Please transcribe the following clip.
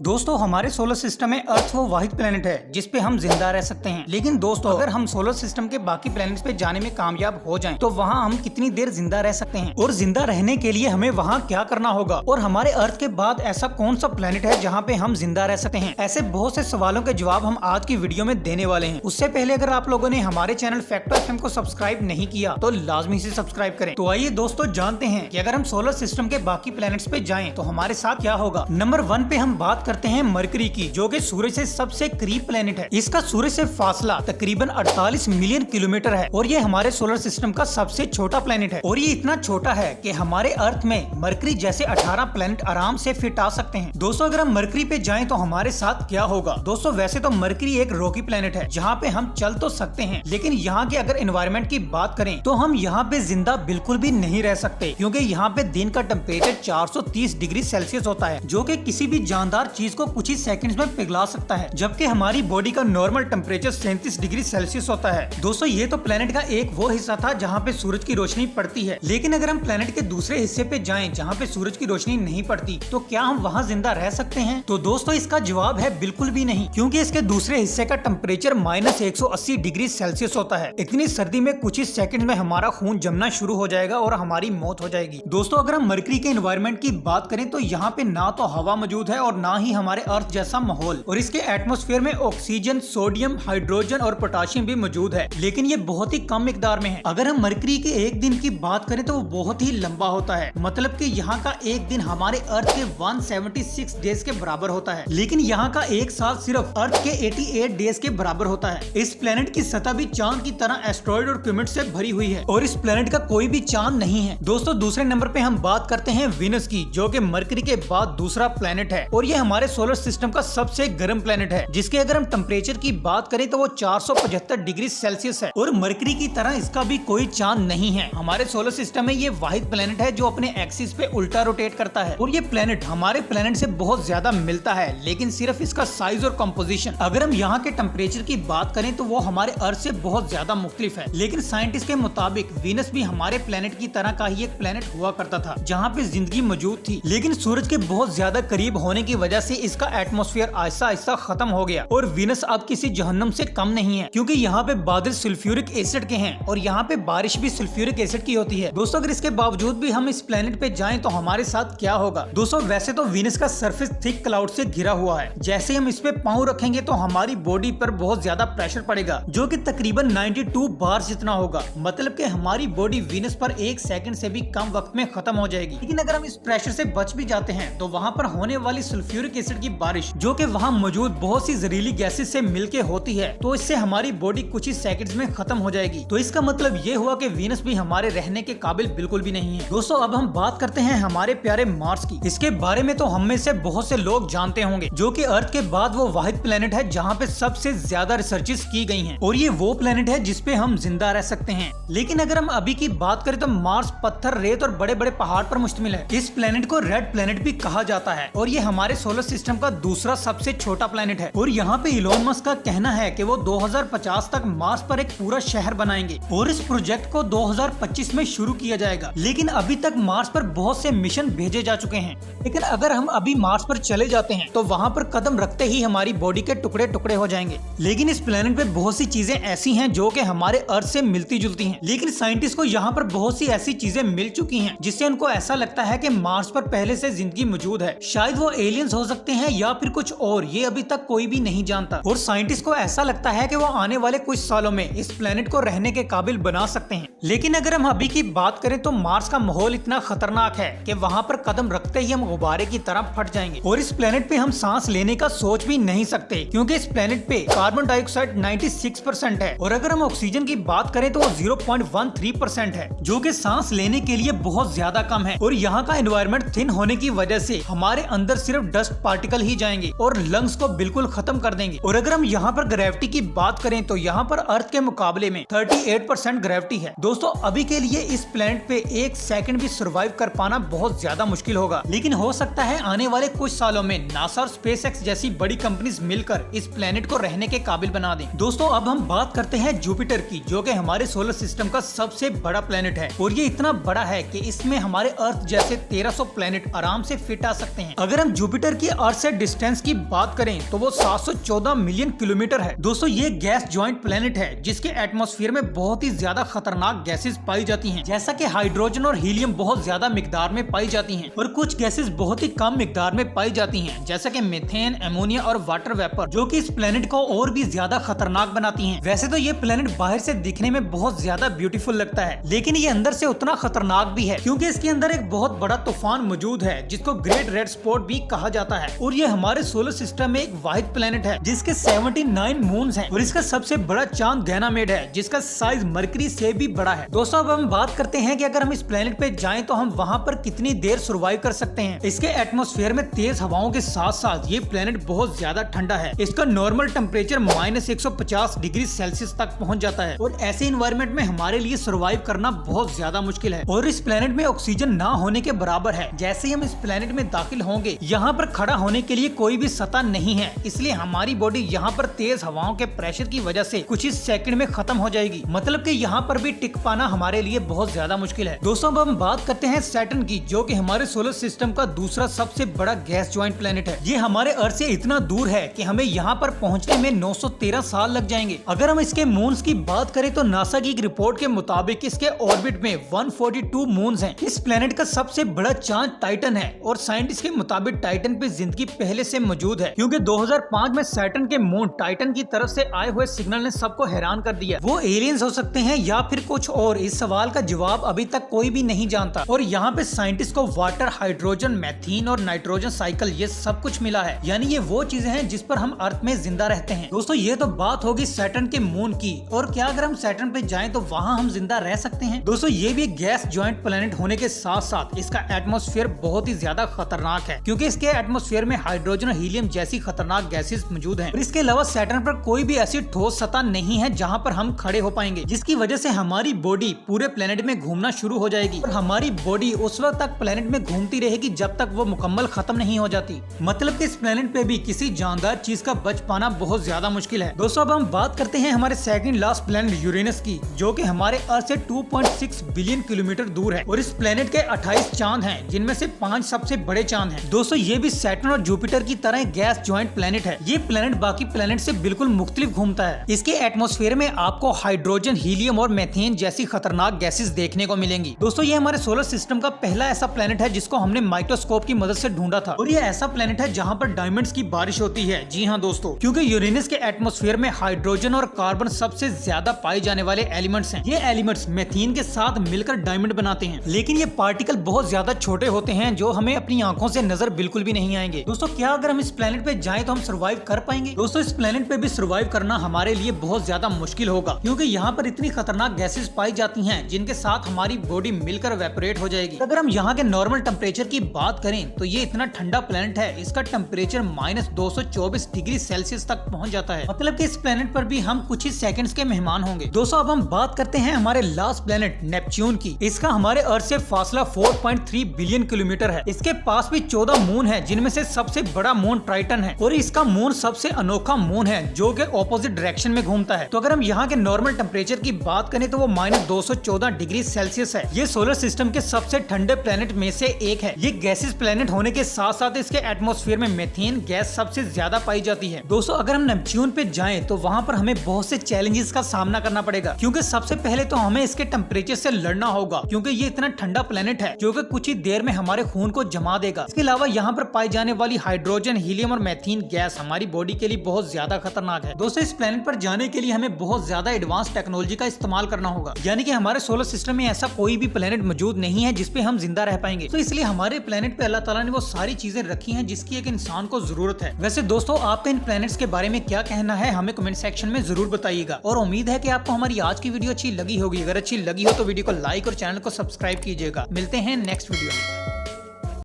दोस्तों हमारे solar system में अर्थ वो वाहिद प्लेनेट है जिस पे हम जिंदा रह सकते हैं। लेकिन दोस्तों अगर हम सोलर सिस्टम के बाकी प्लैनेट्स पे जाने में कामयाब हो जाएं, तो वहाँ हम कितनी देर जिंदा रह सकते हैं और जिंदा रहने के लिए हमें वहाँ क्या करना होगा, और हमारे अर्थ के बाद ऐसा कौन सा प्लेनेट है जहाँ पे हम जिंदा रह सकते हैं। ऐसे बहुत से सवालों के जवाब हम आज की वीडियो में देने वाले हैं। उससे पहले अगर आप लोगों ने हमारे चैनल फैक्ट एफएम को सब्सक्राइब नहीं किया तो लाजमी से सब्सक्राइब करें। तो आइए दोस्तों जानते हैं कि अगर हम सोलर सिस्टम के बाकी प्लैनेट्स पे जाएं तो हमारे साथ क्या होगा। नंबर 1 पे हम बात करते हैं मरकरी की, जो कि सूरज से सबसे करीब प्लेनेट है। इसका सूरज से फासला तकरीबन 48 मिलियन किलोमीटर है और ये हमारे सोलर सिस्टम का सबसे छोटा प्लेनेट है। और ये इतना छोटा है कि हमारे अर्थ में मरकरी जैसे 18 प्लेनेट आराम से फिट आ सकते हैं। दोस्तों अगर हम मरकरी पे जाएं तो हमारे साथ क्या होगा। दोस्तों वैसे तो मरकरी एक रॉकी प्लेनेट है जहाँ पे हम चल तो सकते हैं, लेकिन यहाँ के अगर एनवायरनमेंट की बात करें तो हम यहाँ पे जिंदा बिल्कुल भी नहीं रह सकते, क्योंकि यहाँ पे दिन का टेम्परेचर 430 डिग्री सेल्सियस होता है, जो कि किसी भी जानदार चीज को कुछ ही सेकंड्स में पिघला सकता है, जबकि हमारी बॉडी का नॉर्मल टेम्परेचर 37 डिग्री सेल्सियस होता है। दोस्तों ये तो प्लेनेट का एक वो हिस्सा था जहाँ पे सूरज की रोशनी पड़ती है, लेकिन अगर हम प्लेनेट के दूसरे हिस्से पे जाएं जहाँ पे सूरज की रोशनी नहीं पड़ती तो क्या हम वहाँ जिंदा रह सकते हैं। तो दोस्तों इसका जवाब है बिल्कुल भी नहीं, क्योंकि इसके दूसरे हिस्से का टेम्परेचर -180 डिग्री सेल्सियस होता है। इतनी सर्दी में कुछ ही सेकंड में हमारा खून जमना शुरू हो जाएगा और हमारी मौत हो जाएगी। दोस्तों अगर हम मरकरी के एनवायरनमेंट की बात करें तो यहाँ पे ना तो हवा मौजूद है और ना ही हमारे अर्थ जैसा माहौल, और इसके एटमॉस्फेयर में ऑक्सीजन, सोडियम, हाइड्रोजन और पोटाशियम भी मौजूद है, लेकिन ये बहुत ही कम मिकदार में है। अगर हम मरकरी के एक दिन की बात करें तो वो बहुत ही लंबा होता है, मतलब कि यहाँ का एक दिन हमारे अर्थ के 176 डेज के बराबर होता है, लेकिन यहाँ का एक साल सिर्फ अर्थ के 88 डेज के बराबर होता है। इस प्लेनेट की सतह भी चांद की तरह एस्ट्रॉइड और कॉमेट से भरी हुई है और इस प्लेनेट का कोई भी चांद नहीं है। दोस्तों दूसरे नंबर पे हम बात करते हैं वीनस की, जो कि मरकरी के बाद दूसरा प्लेनेट है और ये हमारे सोलर सिस्टम का सबसे गर्म प्लेनेट है, जिसके अगर हम टेम्परेचर की बात करें तो वो 475 डिग्री सेल्सियस है और मरकरी की तरह इसका भी कोई चांद नहीं है। हमारे सोलर सिस्टम में ये वाहिद प्लेनेट है जो अपने एक्सिस पे उल्टा रोटेट करता है और ये प्लेनेट हमारे प्लेनेट से बहुत ज्यादा मिलता है, लेकिन सिर्फ इसका साइज और कंपोजिशन। अगर हम यहाँ के टेम्परेचर की बात करें तो वो हमारे अर्थ से बहुत ज्यादा मुख्तलिफ है, लेकिन साइंटिस्ट के मुताबिक वीनस भी हमारे प्लेनेट की तरह का ही एक प्लेनेट हुआ करता था जहाँ पे जिंदगी मौजूद थी, लेकिन सूरज के बहुत ज्यादा करीब होने की वजह से इसका एटमॉस्फेयर आहिस्ता आहिस्ता खत्म हो गया और वीनस अब किसी जहन्नुम से कम नहीं है, क्योंकि यहाँ पे बादल सल्फ्यूरिक एसिड के हैं और यहाँ पे बारिश भी सल्फ्यूरिक एसिड की होती है। दोस्तों अगर इसके बावजूद भी हम इस प्लेनेट पे जाएं तो हमारे साथ क्या होगा। दोस्तों वैसे तो वीनस का सरफेस थिक क्लाउड से घिरा हुआ है, जैसे हम इस पे पाँव रखेंगे तो हमारी बॉडी पर बहुत ज्यादा प्रेशर पड़ेगा, जो कि तकरीबन 92 बार जितना होगा, मतलब कि हमारी बॉडी वीनस पर 1 सेकंड से भी कम वक्त में खत्म हो जाएगी। लेकिन अगर हम इस प्रेशर से बच भी जाते हैं तो वहाँ पर होने वाली सल्फ्यूरिक एसिड की बारिश, जो कि वहाँ मौजूद बहुत सी जहरीली गैसेस से मिलके होती है, तो इससे हमारी बॉडी कुछ ही सेकंड्स में खत्म हो जाएगी। तो इसका मतलब ये हुआ कि वीनस भी हमारे रहने के काबिल बिल्कुल भी नहीं है। दोस्तों अब हम बात करते हैं हमारे प्यारे मार्स की। इसके बारे में तो हम में से बहुत से लोग जानते होंगे, जो कि अर्थ के बाद वो वाहिद प्लेनेट है जहाँ पे सबसे ज्यादा रिसर्चेस की गई हैं और ये वो प्लेनेट है जिसपे हम जिंदा रह सकते हैं। लेकिन अगर हम अभी की बात करें तो मार्स पत्थर, रेत और बड़े बड़े पहाड़ पर मुश्तमिल है। इस प्लेनेट को रेड प्लेनेट भी कहा जाता है और ये हमारे सोलर सिस्टम का दूसरा सबसे छोटा प्लेनेट है। और यहाँ पे इलोन मस्क का कहना है कि वो 2050 तक मार्स पर एक पूरा शहर बनाएंगे और इस प्रोजेक्ट को 2025 में शुरू किया जाएगा। लेकिन अभी तक मार्स पर बहुत से मिशन भेजे जा चुके हैं, लेकिन अगर हम अभी मार्स पर चले जाते हैं तो वहाँ पर कदम रखते ही हमारी बॉडी के टुकड़े टुकड़े हो जाएंगे। लेकिन इस प्लेनेट पे बहुत सी चीजें ऐसी हैं जो कि हमारे अर्थ से मिलती जुलती हैं, लेकिन साइंटिस्ट को यहाँ पर बहुत सी ऐसी चीजें मिल चुकी हैं जिससे उनको ऐसा लगता है कि मार्स पर पहले से जिंदगी मौजूद है। शायद वो एलियंस हो सकते हैं या फिर कुछ और, ये अभी तक कोई भी नहीं जानता। और साइंटिस्ट को ऐसा लगता है कि वो आने वाले कुछ सालों में इस प्लेनेट को रहने के काबिल बना सकते हैं। लेकिन अगर हम अभी की बात करें तो मार्स का माहौल इतना खतरनाक है कि वहाँ पर कदम रखते ही हम गुब्बारे की तरह फट जाएंगे और इस प्लेनेट पे हम सांस लेने का सोच भी नहीं सकते, क्योंकि इस प्लेनेट पे कार्बन डाइऑक्साइड 96% है और अगर हम ऑक्सीजन की बात करें तो वो 0.13% है, जो कि सांस लेने के लिए बहुत ज्यादा कम है। और यहाँ का एनवायरनमेंट थिन होने की वजह से हमारे अंदर सिर्फ डस्ट पार्टिकल ही जाएंगे और लंग्स को बिल्कुल खत्म कर देंगे। और अगर हम यहाँ पर ग्रेविटी की बात करें तो यहाँ पर अर्थ के मुकाबले में 38% ग्रेविटी है। दोस्तों अभी के लिए इस प्लेनेट पे 1 सेकंड भी सर्वाइव कर पाना बहुत ज्यादा मुश्किल होगा, लेकिन हो सकता है आने वाले कुछ सालों में नासा और स्पेसएक्स जैसी बड़ी कंपनीज मिलकर इस प्लेनेट को रहने के काबिल बना दें। दोस्तों अब हम बात करते हैं जुपिटर की, जो कि हमारे सोलर सिस्टम का सबसे बड़ा प्लेनेट है और ये इतना बड़ा है कि इसमें हमारे अर्थ जैसे 1300 प्लेनेट आराम से फिट आ सकते हैं। अगर हम जुपिटर की अर्थ से डिस्टेंस की बात करें तो वो 714 मिलियन किलोमीटर है। दोस्तों ये गैस ज्वाइंट प्लेनेट है जिसके एटमॉस्फेयर में बहुत ही ज्यादा खतरनाक गैसेस पाई जाती हैं, जैसा कि हाइड्रोजन और हीलियम बहुत ज्यादा मिकदार में पाई जाती हैं और कुछ गैसेस बहुत ही कम मिकदार में पाई जाती हैं, जैसा कि मीथेन, अमोनिया और वाटर वेपर, जो कि इस प्लेनेट को और भी ज्यादा खतरनाक बनाती हैं। वैसे तो ये प्लेनेट बाहर से दिखने में बहुत ज्यादा ब्यूटीफुल लगता है, लेकिन ये अंदर से उतना खतरनाक भी है क्योंकि इसके अंदर एक बहुत बड़ा तूफान मौजूद है जिसको ग्रेट रेड स्पॉट भी कहा जाता है। और ये हमारे सोलर सिस्टम में एक वाहिद प्लेनेट है जिसके 79 मून्स हैं और इसका सबसे बड़ा चांद गैनामेड है जिसका साइज मरकरी से भी बड़ा है। दोस्तों अब हम बात करते हैं कि अगर हम इस प्लेनेट पे जाएं तो हम वहां पर कितनी देर सर्वाइव कर सकते हैं। इसके एटमॉस्फेयर में तेज हवाओं के साथ साथ ये प्लेनेट बहुत ज्यादा ठंडा है। इसका नॉर्मल टेम्परेचर -150 डिग्री सेल्सियस तक पहुंच जाता है और ऐसे इन्वायरमेंट में हमारे लिए सर्वाइव करना बहुत ज्यादा मुश्किल है और इस प्लेनेट में ऑक्सीजन ना होने के बराबर है। जैसे ही हम इस प्लेनेट में दाखिल होंगे यहाँ पर खड़ा होने के लिए कोई भी सतह नहीं है, इसलिए हमारी बॉडी यहाँ पर तेज हवाओं के प्रेशर की वजह से कुछ ही सेकंड में खत्म हो जाएगी। मतलब कि यहाँ पर भी टिक पाना हमारे लिए बहुत ज्यादा मुश्किल है। दोस्तों अब हम बात करते हैं सैटर्न की, जो कि हमारे सोलर सिस्टम का दूसरा सबसे बड़ा गैस ज्वाइंट प्लेनेट है। ये हमारे अर्थ से इतना दूर है कि हमें यहाँ पर पहुँचने में 913 साल लग जाएंगे। अगर हम इसके मून्स की बात करें तो नासा की एक रिपोर्ट के मुताबिक इसके ऑर्बिट में 142 मून्स हैं। इस प्लेनेट का सबसे बड़ा चांद टाइटन है और साइंटिस्ट के मुताबिक टाइटन पे जिंदगी पहले से मौजूद है क्योंकि 2005 में सैटर्न के मून टाइटन की तरफ से आए हुए सिग्नल ने सबको हैरान कर दिया। वो एलियंस हो सकते हैं या फिर कुछ और, इस सवाल का जवाब अभी तक कोई भी नहीं जानता। और यहाँ पे साइंटिस्ट को वाटर, हाइड्रोजन, मैथीन और नाइट्रोजन साइकिल ये सब कुछ मिला है, यानी ये वो चीजें हैं जिस पर हम अर्थ में जिंदा रहते हैं। दोस्तों ये तो बात होगी सैटर्न के मून की, और क्या अगर हम सैटर्न पे जाएं तो वहाँ हम जिंदा रह सकते हैं? दोस्तों ये भी गैस ज्वाइंट प्लेनेट होने के साथ साथ इसका एटमॉस्फेयर बहुत ही ज्यादा खतरनाक है क्योंकि इसके एटमॉस्फेयर में हाइड्रोजन और हीलियम जैसी खतरनाक गैसेस मौजूद हैं। और इसके अलावा सैटर्न पर कोई भी ऐसी ठोस सतह नहीं है जहां पर हम खड़े हो पाएंगे, जिसकी वजह से हमारी बॉडी पूरे प्लेनेट में घूमना शुरू हो जाएगी और हमारी बॉडी उस वक्त तक प्लेनेट में घूमती रहेगी जब तक वो मुकम्मल खत्म नहीं हो जाती। मतलब कि इस प्लेनेट पे भी किसी जानदार चीज का बच पाना बहुत ज्यादा मुश्किल है। दोस्तों अब हम बात करते हैं हमारे सेकंड लास्ट प्लेनेट यूरेनस की, जो कि हमारे अर्थ से 2.6 बिलियन किलोमीटर दूर है। और इस प्लेनेट के 28 चांद हैं, जिनमें से 5 सबसे बड़े चांद हैं। दोस्तों ये भी सैटर्न और जुपिटर की तरह गैस ज्वाइंट प्लेनेट है। ये प्लेनेट बाकी प्लेनेट से बिल्कुल मुख्तलिफ घूमता है। इसके एटमॉस्फेयर में आपको हाइड्रोजन, हीलियम और मीथेन जैसी खतरनाक गैसेस देखने को मिलेंगी। दोस्तों ये हमारे सोलर सिस्टम का पहला ऐसा प्लेनेट है जिसको हमने माइक्रोस्कोप की मदद से ढूंढा था, और ये ऐसा प्लेनेट है जहाँ पर डायमंड्स की बारिश होती है। जी हाँ दोस्तों, क्योंकि यूरेनस के एटमॉस्फेयर में हाइड्रोजन और कार्बन सबसे ज्यादा पाए जाने वाले एलिमेंट्स हैं। ये एलिमेंट्स मीथेन के साथ मिलकर डायमंड बनाते हैं, लेकिन ये पार्टिकल बहुत ज्यादा छोटे होते हैं जो हमें अपनी आंखों से नजर बिल्कुल भी नहीं आएंगे। दोस्तों क्या अगर हम इस प्लेनेट पे जाएं तो हम सर्वाइव कर पाएंगे? दोस्तों इस प्लेनेट पे भी सर्वाइव करना हमारे लिए बहुत ज्यादा मुश्किल होगा क्योंकि यहाँ पर इतनी खतरनाक गैसेस पाई जाती हैं जिनके साथ हमारी बॉडी मिलकर वेपोरेट हो जाएगी। अगर हम यहाँ के नॉर्मल टेम्परेचर की बात करें तो ये इतना ठंडा प्लेनेट है, इसका टेम्परेचर -224 डिग्री सेल्सियस तक पहुँच जाता है। मतलब कि इस प्लेनेट पर भी हम कुछ ही सेकंड्स के मेहमान होंगे। दोस्तों अब हम बात करते हैं हमारे लास्ट प्लेनेट नेपच्यून की। इसका हमारे अर्थ से फासला 4.3 बिलियन किलोमीटर है। इसके पास भी 14 मून है, जिनमें से सबसे बड़ा मून ट्राइटन है और इसका मून सबसे अनोखा मून है जो कि ऑपोजिट डायरेक्शन में घूमता है। तो अगर हम यहाँ के नॉर्मल टेम्परेचर की बात करें तो वो -214 डिग्री सेल्सियस है। ये सोलर सिस्टम के सबसे ठंडे प्लेनेट में से एक है। ये गैसेस प्लेनेट होने के साथ साथ इसके एटमॉस्फेयर में मीथेन गैस सबसे ज्यादा पाई जाती है। दोस्तों अगर हम नेपच्यून पे जाएं तो वहाँ पर हमें बहुत से चैलेंजेस का सामना करना पड़ेगा क्योंकि सबसे पहले तो हमें इसके टेम्परेचर से लड़ना होगा क्योंकि ये इतना ठंडा प्लेनेट है जो कि कुछ ही देर में हमारे खून को जमा देगा। इसके अलावा यहाँ पर पाई जाने वाली हाइड्रोजन, हीलियम और मीथेन गैस हमारी बॉडी के लिए बहुत ज्यादा खतरनाक है। दोस्तों इस प्लेनेट पर जाने के लिए हमें बहुत ज्यादा एडवांस टेक्नोलॉजी का इस्तेमाल करना होगा, यानी कि हमारे सोलर सिस्टम में ऐसा कोई भी प्लेनेट मौजूद नहीं है जिसपे हम जिंदा रह पाएंगे। तो इसलिए हमारे प्लेनेट पे अल्लाह ताला ने वो सारी चीजें रखी हैं जिसकी एक इंसान को जरूरत है। वैसे दोस्तों आपका इन प्लेनेट्स के बारे में क्या कहना है हमें कमेंट सेक्शन में जरूर बताइएगा, और उम्मीद है कि आपको हमारी आज की वीडियो अच्छी लगी होगी। अगर अच्छी लगी हो तो वीडियो को लाइक और चैनल को सब्सक्राइब कीजिएगा। मिलते हैं नेक्स्ट वीडियो में।